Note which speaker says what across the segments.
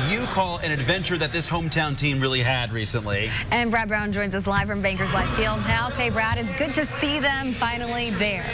Speaker 1: You call an adventure that this hometown team really had recently.
Speaker 2: And Brad Brown joins us live from Bankers Life Fieldhouse. Hey, Brad, it's good to see them finally there.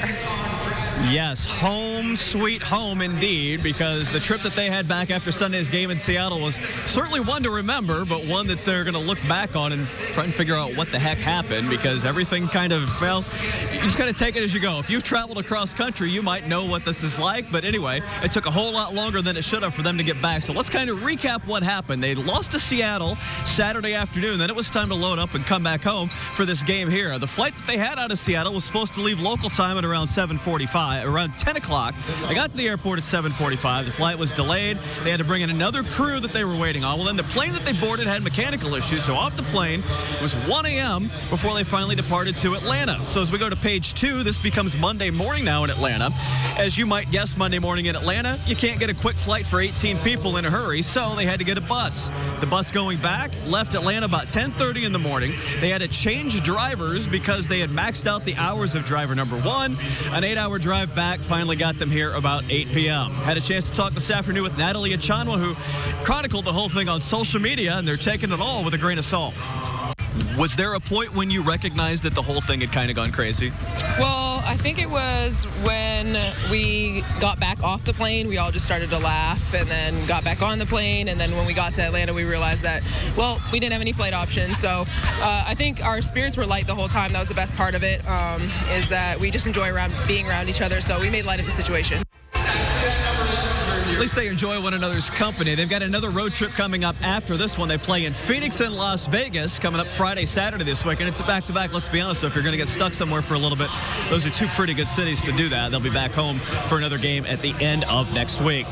Speaker 3: Yes, home sweet home indeed, because the trip that they had back after Sunday's game in Seattle was certainly one to remember, but one that they're going to look back on and try and figure out what the heck happened, because everything kind of, well, you just got to take it as you go. If you've traveled across country, you might know what this is like, but anyway, it took a whole lot longer than it should have for them to get back. So let's kind of recap what happened. They lost to Seattle Saturday afternoon, then it was time to load up and come back home for this game here. The flight that they had out of Seattle was supposed to leave local time at around 7:45. Around 10 o'clock. They got to the airport at 7:45. The flight was delayed. They had to bring in another crew that they were waiting on. Well, then the plane that they boarded had mechanical issues, so off the plane, it was 1 a.m. before they finally departed to Atlanta. So as we go to page 2, this becomes Monday morning now in Atlanta. As you might guess, Monday morning in Atlanta, you can't get a quick flight for 18 people in a hurry, so they had to get a bus. The bus going back left Atlanta about 10:30 in the morning. They had to change drivers because they had maxed out the hours of driver number 1. An 8-hour drive back finally got them here about 8 p.m. Had a chance to talk this afternoon with Natalie Achanwa, who chronicled the whole thing on social media, and they're taking it all with a grain of salt. Was there a point when you recognized that the whole thing had kind of gone crazy?
Speaker 4: Well, I think it was when we got back off the plane, we all just started to laugh, and then got back on the plane, and then when we got to Atlanta, we realized that, well, we didn't have any flight options. So I think our spirits were light the whole time. That was the best part of it, is that we just enjoy being around each other, so we made light of the situation.
Speaker 3: At least they enjoy one another's company. They've got another road trip coming up after this one. They play in Phoenix and Las Vegas coming up Friday, Saturday this week. And it's a back-to-back, let's be honest. So if you're going to get stuck somewhere for a little bit, those are two pretty good cities to do that. They'll be back home for another game at the end of next week.